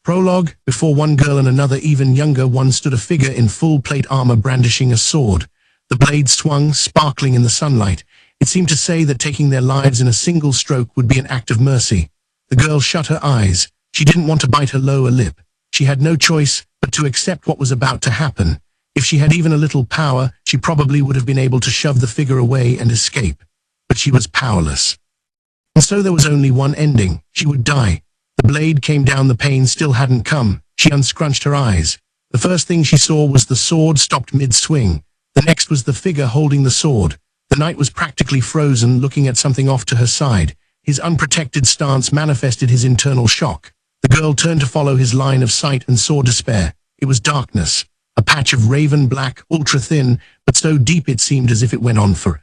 Prologue. Before one girl and another even younger one stood a figure in full plate armor brandishing a sword. The blade swung, sparkling in the sunlight. It seemed to say that taking their lives in a single stroke would be an act of mercy. The girl shut her eyes. She didn't want to bite her lower lip. She had no choice but to accept what was about to happen. If she had even a little power, she probably would have been able to shove the figure away and escape. But she was powerless. And so there was only one ending. She would die. The blade came down, the pain still hadn't come. She unscrunched her eyes. The first thing she saw was the sword stopped mid-swing. The next was the figure holding the sword. The knight was practically frozen, looking at something off to her side. His unprotected stance manifested his internal shock. The girl turned to follow his line of sight and saw despair. It was darkness. A patch of raven black, ultra-thin, but so deep it seemed as if it went on for.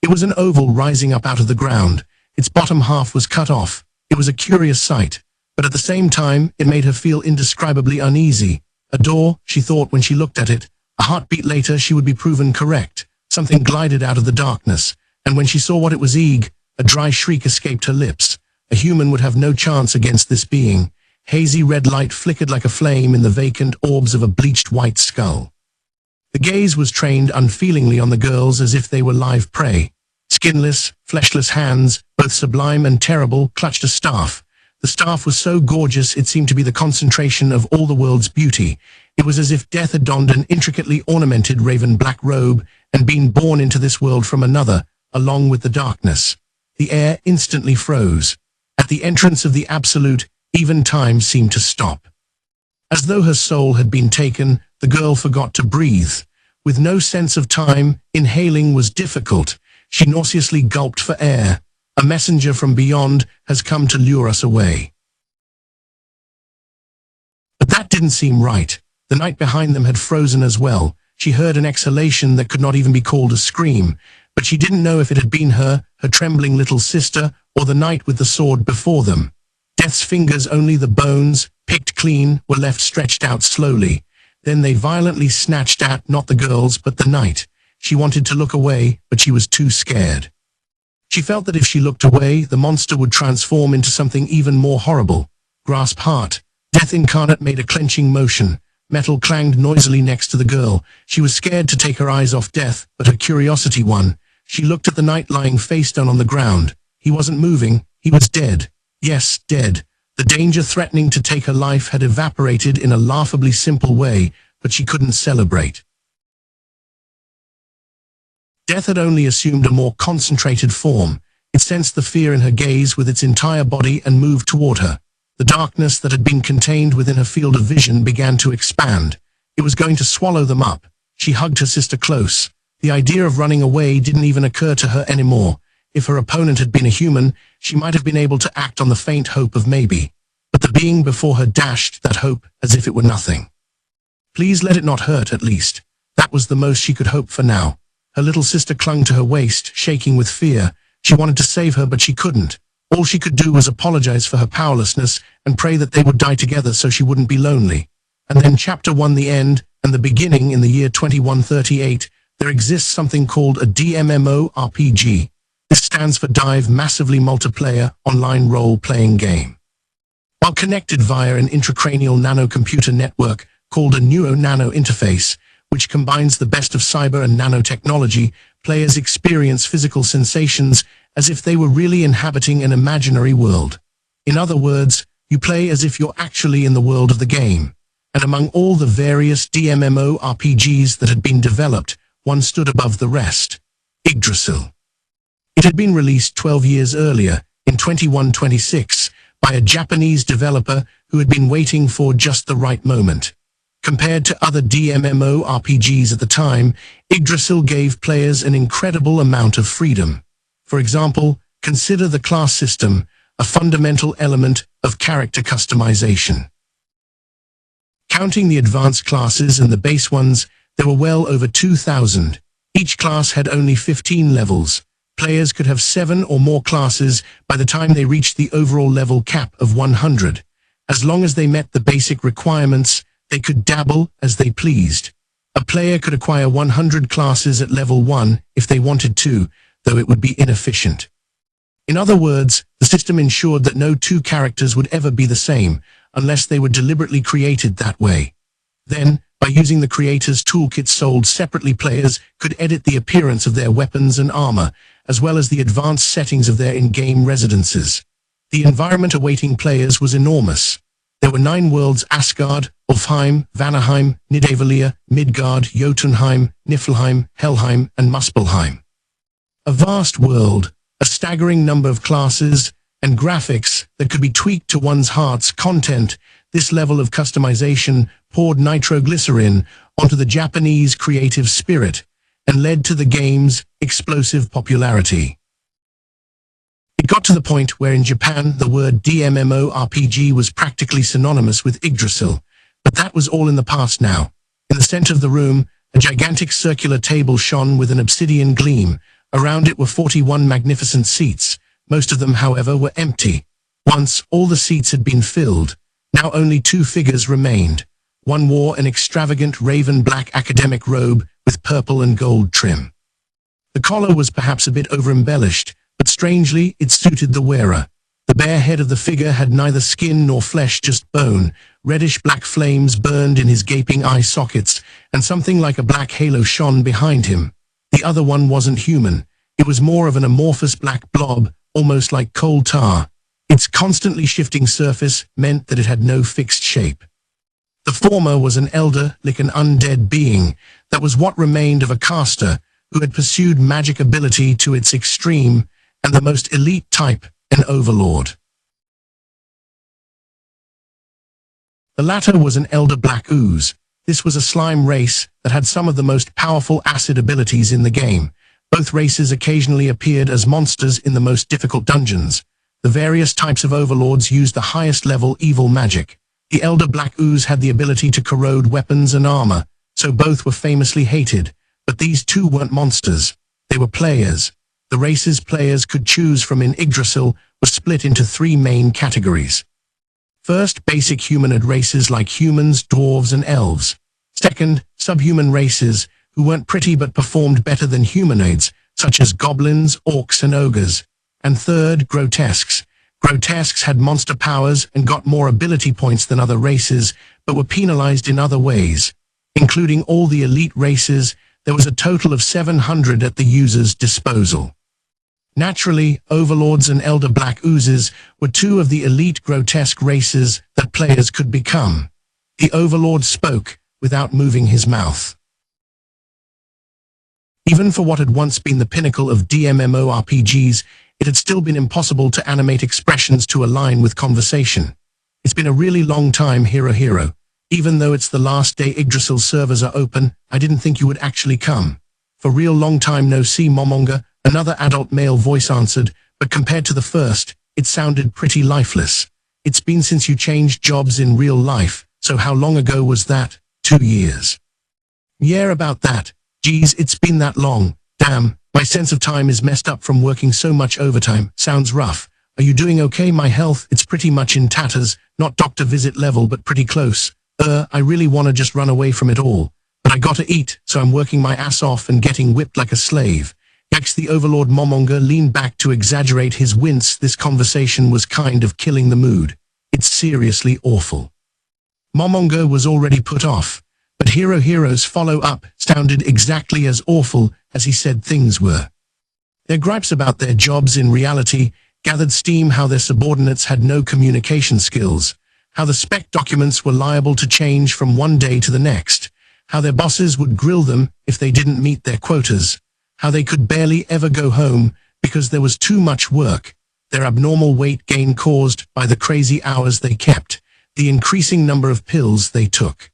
It was an oval rising up out of the ground. Its bottom half was cut off. It was a curious sight, but at the same time, it made her feel indescribably uneasy. A door, she thought when she looked at it. A heartbeat later, she would be proven correct. Something glided out of the darkness, and when she saw what it was, a dry shriek escaped her lips. A human would have no chance against this being. Hazy red light flickered like a flame in the vacant orbs of a bleached white skull. The gaze was trained unfeelingly on the girls as if they were live prey. Skinless, fleshless hands, both sublime and terrible, clutched a staff. The staff was so gorgeous it seemed to be the concentration of all the world's beauty. It was as if death had donned an intricately ornamented raven black robe and been born into this world from another, along with the darkness. The air instantly froze. At the entrance of the absolute, even time seemed to stop. As though her soul had been taken, the girl forgot to breathe. With no sense of time, inhaling was difficult. She nauseously gulped for air. A messenger from beyond has come to lure us away. But that didn't seem right. The night behind them had frozen as well. She heard an exhalation that could not even be called a scream, but she didn't know if it had been her trembling little sister, or the knight with the sword before them. Death's fingers, only the bones, picked clean, were left stretched out slowly. Then they violently snatched at not the girls but the knight. She wanted to look away, but she was too scared. She felt that if she looked away, the monster would transform into something even more horrible. Grasp heart. Death incarnate made a clenching motion. Metal clanged noisily next to the girl. She was scared to take her eyes off Death, but her curiosity won. She looked at the knight lying face down on the ground. He wasn't moving. He was dead. Yes, dead. The danger threatening to take her life had evaporated in a laughably simple way, but she couldn't celebrate. Death had only assumed a more concentrated form. It sensed the fear in her gaze with its entire body and moved toward her. The darkness that had been contained within her field of vision began to expand. It was going to swallow them up. She hugged her sister close. The idea of running away didn't even occur to her anymore. If her opponent had been a human, she might have been able to act on the faint hope of maybe. But the being before her dashed that hope as if it were nothing. Please let it not hurt, at least. That was the most she could hope for now. Her little sister clung to her waist, shaking with fear. She wanted to save her, but she couldn't. All she could do was apologize for her powerlessness and pray that they would die together so she wouldn't be lonely. And then Chapter 1, the end, and the beginning in the year 2138, there exists something called a DMMORPG. This stands for Dive Massively Multiplayer Online Role-Playing Game. While connected via an intracranial nanocomputer network called a neuro-nano interface, which combines the best of cyber and nanotechnology, players experience physical sensations as if they were really inhabiting an imaginary world. In other words, you play as if you're actually in the world of the game. And among all the various DMMORPGs that had been developed, one stood above the rest: Yggdrasil. It had been released 12 years earlier, in 2126, by a Japanese developer who had been waiting for just the right moment. Compared to other DMMORPGs at the time, Yggdrasil gave players an incredible amount of freedom. For example, consider the class system, a fundamental element of character customization. Counting the advanced classes and the base ones, there were well over 2,000. Each class had only 15 levels. Players could have 7 or more classes by the time they reached the overall level cap of 100. As long as they met the basic requirements, they could dabble as they pleased. A player could acquire 100 classes at level 1 if they wanted to, though it would be inefficient. In other words, the system ensured that no two characters would ever be the same, unless they were deliberately created that way. Then, by using the creator's toolkit sold separately, players could edit the appearance of their weapons and armor, as well as the advanced settings of their in-game residences. The environment awaiting players was enormous. There were 9 worlds: Asgard, Ulfheim, Vanaheim, Nidavellir, Midgard, Jotunheim, Niflheim, Helheim, and Muspelheim. A vast world, a staggering number of classes, and graphics that could be tweaked to one's heart's content. This level of customization poured nitroglycerin onto the Japanese creative spirit and led to the game's explosive popularity. It got to the point where in Japan the word DMMORPG was practically synonymous with Yggdrasil, but that was all in the past now. In the center of the room, a gigantic circular table shone with an obsidian gleam. Around it were 41 magnificent seats. Most of them, however, were empty. Once all the seats had been filled. Now only 2 figures remained. One wore an extravagant raven-black academic robe with purple and gold trim. The collar was perhaps a bit over-embellished, but strangely it suited the wearer. The bare head of the figure had neither skin nor flesh, just bone. Reddish-black flames burned in his gaping eye sockets, and something like a black halo shone behind him. The other one wasn't human. It was more of an amorphous black blob, almost like coal tar. Its constantly shifting surface meant that it had no fixed shape. The former was an elder, like an undead being. That was what remained of a caster who had pursued magic ability to its extreme, and the most elite type, an overlord. The latter was an elder black ooze. This was a slime race that had some of the most powerful acid abilities in the game. Both races occasionally appeared as monsters in the most difficult dungeons. The various types of overlords used the highest level evil magic. The elder black ooze had the ability to corrode weapons and armor, so both were famously hated. But these two weren't monsters. They were players. The races players could choose from in Yggdrasil were split into 3 main categories. First, basic humanoid races like humans, dwarves, and elves. Second, subhuman races who weren't pretty but performed better than humanoids, such as goblins, orcs, and ogres. And third, grotesques. Grotesques had monster powers and got more ability points than other races, but were penalized in other ways. Including all the elite races, there was a total of 700 at the user's disposal. Naturally, overlords and elder black oozes were 2 of the elite grotesque races that players could become. The overlord spoke without moving his mouth. Even for what had once been the pinnacle of DMMORPGs, it had still been impossible to animate expressions to align with conversation. It's been a really long time, Hero. Even though it's the last day Yggdrasil servers are open, I didn't think you would actually come. For real long time no see, Momonga, another adult male voice answered, but compared to the first, it sounded pretty lifeless. It's been since you changed jobs in real life, so how long ago was that? 2 years. Yeah, about that. Geez, it's been that long. Damn, my sense of time is messed up from working so much overtime. Sounds rough. Are you doing okay? My health, it's pretty much in tatters, not doctor visit level, but pretty close. I really want to just run away from it all. But I gotta eat, so I'm working my ass off and getting whipped like a slave. Yikes, the overlord Momonga leaned back to exaggerate his wince. This conversation was kind of killing the mood. It's seriously awful. Momonga was already put off, but Hero's follow-up sounded exactly as awful as he said things were. Their gripes about their jobs in reality gathered steam, how their subordinates had no communication skills, how the spec documents were liable to change from one day to the next, how their bosses would grill them if they didn't meet their quotas, how they could barely ever go home because there was too much work, their abnormal weight gain caused by the crazy hours they kept, the increasing number of pills they took.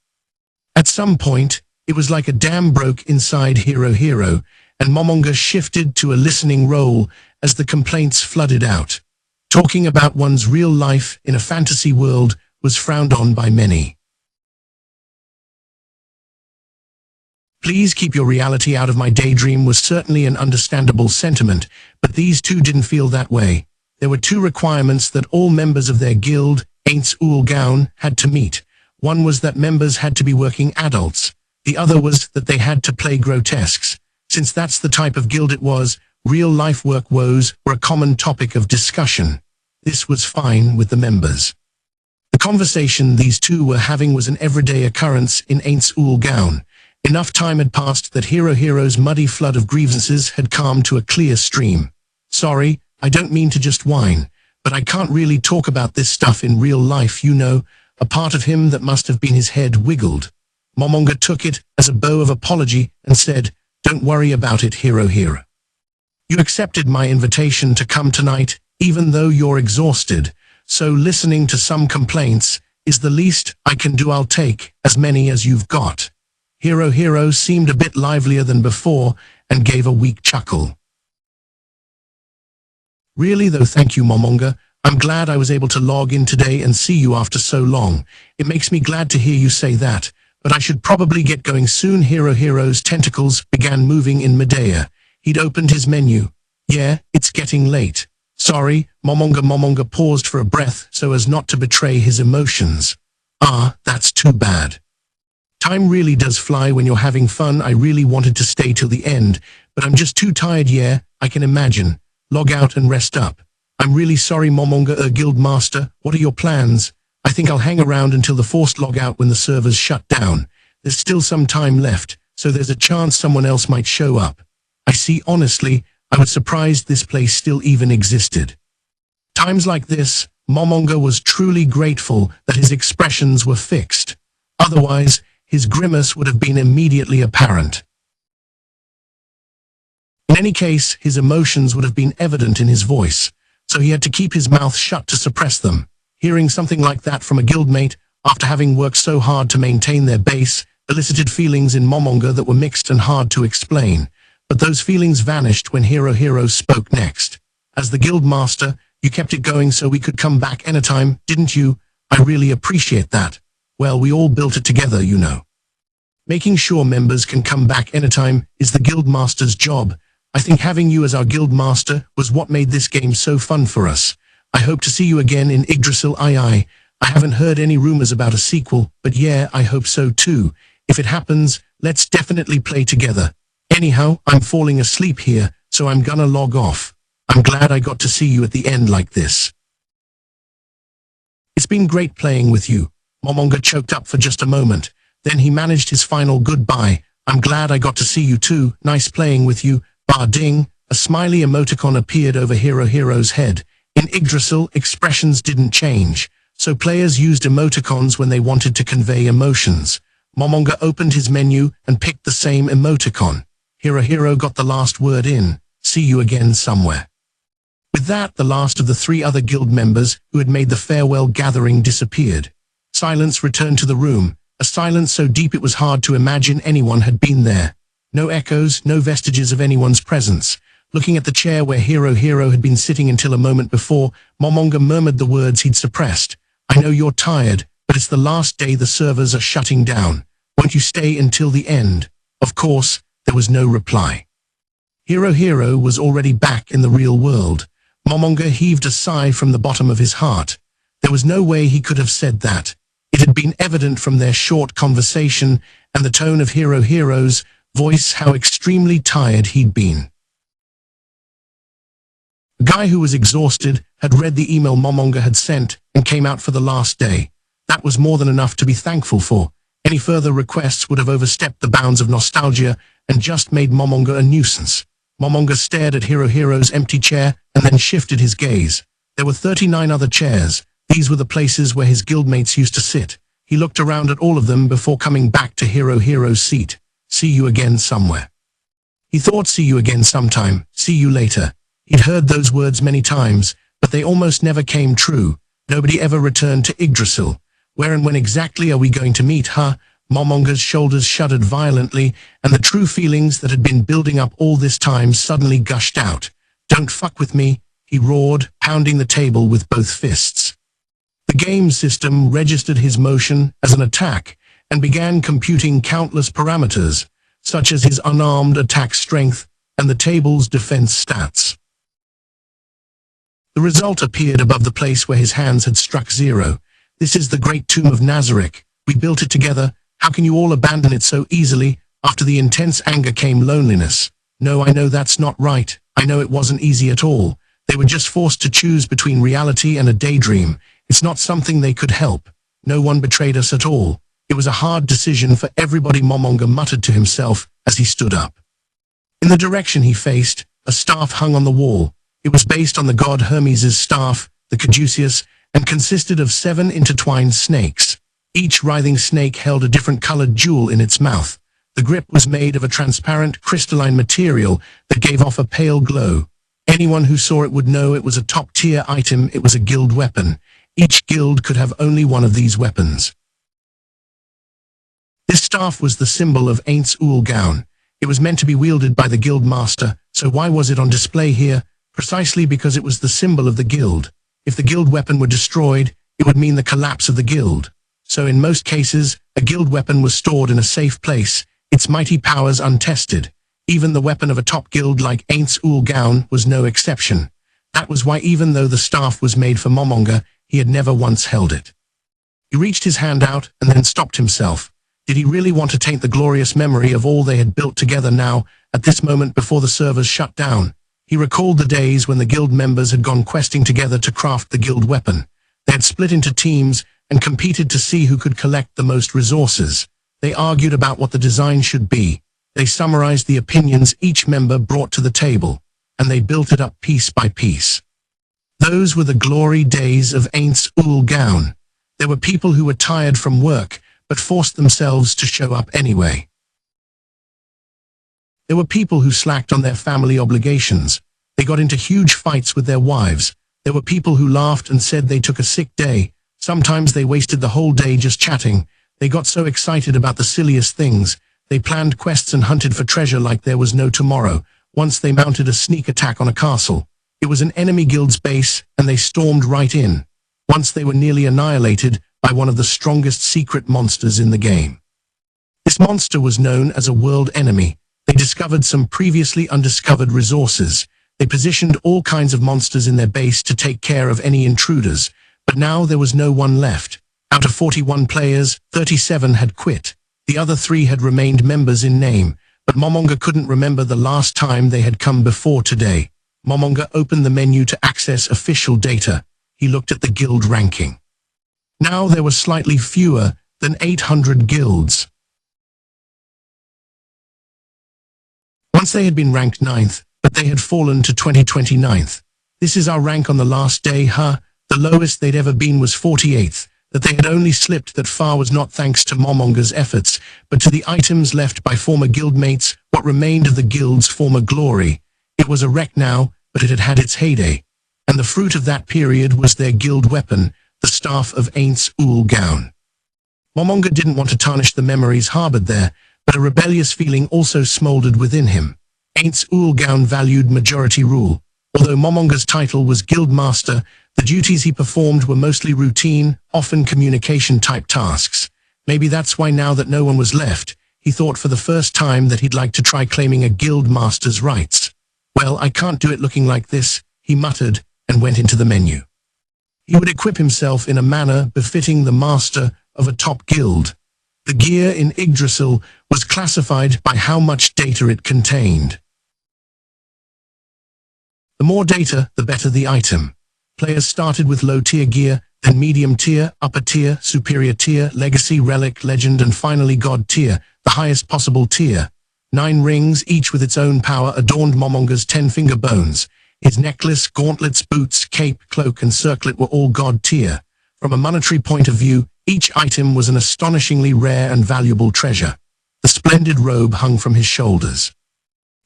At some point, it was like a dam broke inside Hero, and Momonga shifted to a listening role as the complaints flooded out. Talking about one's real life in a fantasy world was frowned on by many. Please keep your reality out of my daydream was certainly an understandable sentiment, but these two didn't feel that way. There were 2 requirements that all members of their guild, Aints Ul Gaun, had to meet. One was that members had to be working adults. The other was that they had to play grotesques. Since that's the type of guild it was, Real-life work woes were a common topic of discussion. This was fine with the members. The conversation these two were having was an everyday occurrence in Aints Ul Gown. Enough time had passed that Hero's muddy flood of grievances had calmed to a clear stream. Sorry, I don't mean to just whine, but I can't really talk about this stuff in real life, you know. A part of him that must have been his head wiggled. Momonga took it as a bow of apology and said, "Don't worry about it, Hero. You accepted my invitation to come tonight, even though you're exhausted, so listening to some complaints is the least I can do. I'll take as many as you've got." Hero seemed a bit livelier than before and gave a weak chuckle. "Really though, thank you, Momonga. I'm glad I was able to log in today and see you after so long. It makes me glad to hear you say that, but I should probably get going soon." Hero's tentacles began moving in midair. He'd opened his menu. "Yeah, it's getting late. Sorry." Momonga paused for a breath so as not to betray his emotions. "Ah, that's too bad. Time really does fly when you're having fun. I really wanted to stay till the end, but I'm just too tired. Yeah, I can imagine. Log out and rest up." "I'm really sorry, Momonga, Guild Master. What are your plans?" "I think I'll hang around until the forced log out when the servers shut down. There's still some time left, so there's a chance someone else might show up." "I see. Honestly, I was surprised this place still even existed." Times like this, Momonga was truly grateful that his expressions were fixed. Otherwise, his grimace would have been immediately apparent. In any case, his emotions would have been evident in his voice, so he had to keep his mouth shut to suppress them. Hearing something like that from a guildmate, after having worked so hard to maintain their base, elicited feelings in Momonga that were mixed and hard to explain. But those feelings vanished when Hero spoke next. "As the guild master, you kept it going so we could come back anytime, didn't you? I really appreciate that. Well, we all built it together, you know. Making sure members can come back anytime is the guild master's job. I think having you as our guild master was what made this game so fun for us. I hope to see you again in Yggdrasil. I haven't heard any rumors about a sequel, but yeah, I hope so too. If it happens, let's definitely play together. Anyhow, I'm falling asleep here, so I'm gonna log off. I'm glad I got to see you at the end like this." "It's been great playing with you." Momonga choked up for just a moment. Then he managed his final goodbye. "I'm glad I got to see you too. Nice playing with you. Ding." A smiley emoticon appeared over Hero's head. In Yggdrasil, expressions didn't change, so players used emoticons when they wanted to convey emotions. Momonga opened his menu and picked the same emoticon. Hero got the last word in. "See you again somewhere." With that, the last of the three other guild members who had made the farewell gathering disappeared. Silence returned to the room, a silence so deep it was hard to imagine anyone had been there. No echoes, no vestiges of anyone's presence. Looking at the chair where Hero had been sitting until a moment before, Momonga murmured the words he'd suppressed. "I know you're tired, but it's the last day the servers are shutting down. Won't you stay until the end?" Of course, there was no reply. Hero was already back in the real world. Momonga heaved a sigh from the bottom of his heart. There was no way he could have said that. It had been evident from their short conversation and the tone of Hero's voice how extremely tired he'd been. The guy who was exhausted had read the email Momonga had sent and came out for the last day. That was more than enough to be thankful for. Any further requests would have overstepped the bounds of nostalgia and just made Momonga a nuisance. Momonga stared at Hero's empty chair and then shifted his gaze. There were 39 other chairs. These were the places where his guildmates used to sit. He looked around at all of them before coming back to Hero's seat. "See you again somewhere." He thought "see you again sometime, see you later." He'd heard those words many times, but they almost never came true. Nobody ever returned to Yggdrasil. Where and when exactly are we going to meet, huh? Momonga's shoulders shuddered violently, and the true feelings that had been building up all this time suddenly gushed out. "Don't fuck with me," he roared, pounding the table with both fists. The game system registered his motion as an attack and began computing countless parameters, such as his unarmed attack strength and the table's defense stats. The result appeared above the place where his hands had struck zero. "This is the great tomb of Nazarick. We built it together. How can you all abandon it so easily?" After the intense anger came loneliness. "No, I know that's not right. I know it wasn't easy at all. They were just forced to choose between reality and a daydream. It's not something they could help. No one betrayed us at all. It was a hard decision for everybody, Momonga muttered to himself as he stood up. In the direction he faced, a staff hung on the wall. It was based on the god Hermes' staff, the caduceus, and consisted of 7 intertwined snakes. Each writhing snake held a different colored jewel in its mouth. The grip was made of a transparent, crystalline material that gave off a pale glow. Anyone who saw it would know it was a top-tier item. It was a guild weapon. Each guild could have only one of these weapons. This staff was the symbol of Aints Ul Gaun. It was meant to be wielded by the guild master, so why was it on display here? Precisely because it was the symbol of the guild. If the guild weapon were destroyed, it would mean the collapse of the guild. So in most cases, a guild weapon was stored in a safe place, its mighty powers untested. Even the weapon of a top guild like Aints Ul Gaun was no exception. That was why, even though the staff was made for Momonga, he had never once held it. He reached his hand out and then stopped himself. Did he really want to taint the glorious memory of all they had built together now, at this moment before the servers shut down? He recalled the days when the guild members had gone questing together to craft the guild weapon. They had split into teams and competed to see who could collect the most resources. They argued about what the design should be. They summarized the opinions each member brought to the table, and they built it up piece by piece. Those were the glory days of Aints Ul Gaun. There were people who were tired from work, but forced themselves to show up anyway. There were people who slacked on their family obligations. They got into huge fights with their wives. There were people who laughed and said they took a sick day. Sometimes they wasted the whole day just chatting. They got so excited about the silliest things. They planned quests and hunted for treasure like there was no tomorrow. Once they mounted a sneak attack on a castle. It was an enemy guild's base, and they stormed right in. Once they were nearly annihilated by one of the strongest secret monsters in the game. This monster was known as a world enemy. They discovered some previously undiscovered resources. They positioned all kinds of monsters in their base to take care of any intruders, but now there was no one left. Out of 41 players, 37 had quit. The other 3 had remained members in name, but Momonga couldn't remember the last time they had come before today. Momonga opened the menu to access official data. He looked at the guild ranking. Now there were slightly fewer than 800 guilds. Once they had been ranked 9th, but they had fallen to 29th. This is our rank on the last day, huh? The lowest they'd ever been was 48th. That they had only slipped that far was not thanks to Momonga's efforts, but to the items left by former guildmates, what remained of the guild's former glory. It was a wreck now, but it had had its heyday. And the fruit of that period was their guild weapon, the staff of Aints Ul Gaun. Momonga didn't want to tarnish the memories harbored there, but a rebellious feeling also smoldered within him. Aints Ul Gaun valued majority rule. Although Momonga's title was guild master, the duties he performed were mostly routine, often communication-type tasks. Maybe that's why now that no one was left, he thought for the first time that he'd like to try claiming a guild master's rights. Well, I can't do it looking like this, he muttered, and went into the menu. He would equip himself in a manner befitting the master of a top guild. The gear in Yggdrasil was classified by how much data it contained. The more data, the better the item. Players started with low-tier gear, then medium tier, upper tier, superior tier, legacy, relic, legend, and finally god tier, the highest possible tier. 9 rings, each with its own power, adorned Momonga's 10-finger bones. His necklace, gauntlets, boots, cape, cloak, and circlet were all god tier. From a monetary point of view, each item was an astonishingly rare and valuable treasure. The splendid robe hung from his shoulders.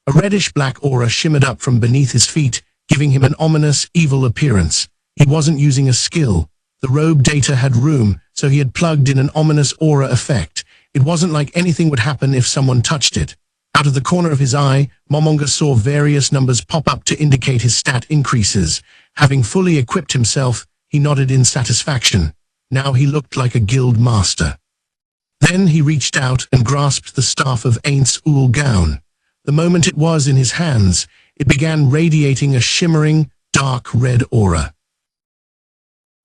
A reddish-black aura shimmered up from beneath his feet, giving him an ominous, evil appearance. He wasn't using a skill. The robe data had room, so he had plugged in an ominous aura effect. It wasn't like anything would happen if someone touched it. Out of the corner of his eye, Momonga saw various numbers pop up to indicate his stat increases. Having fully equipped himself, he nodded in satisfaction. Now he looked like a guild master. Then he reached out and grasped the staff of Aints Ul Gaun. The moment it was in his hands, it began radiating a shimmering, dark red aura.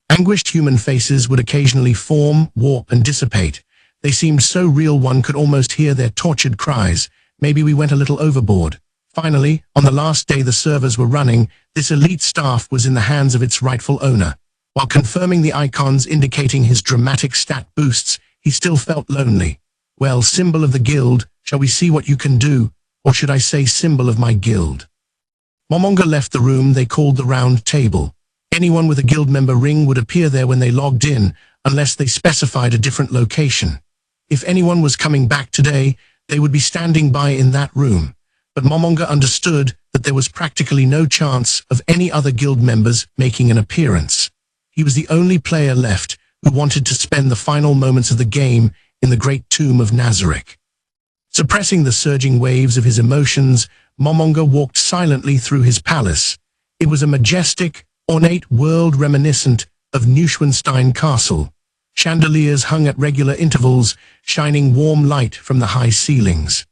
Anguished human faces would occasionally form, warp, and dissipate. They seemed so real one could almost hear their tortured cries. Maybe we went a little overboard. Finally, on the last day the servers were running, this elite staff was in the hands of its rightful owner. While confirming the icons indicating his dramatic stat boosts, he still felt lonely. Well, symbol of the guild, shall we see what you can do? Or should I say symbol of my guild? Momonga left the room they called the round table. Anyone with a guild member ring would appear there when they logged in, unless they specified a different location. If anyone was coming back today, they would be standing by in that room. But Momonga understood that there was practically no chance of any other guild members making an appearance. He was the only player left who wanted to spend the final moments of the game in the great tomb of Nazarick. Suppressing the surging waves of his emotions, Momonga walked silently through his palace. It was a majestic, ornate world reminiscent of Neuschwanstein Castle. Chandeliers hung at regular intervals, shining warm light from the high ceilings.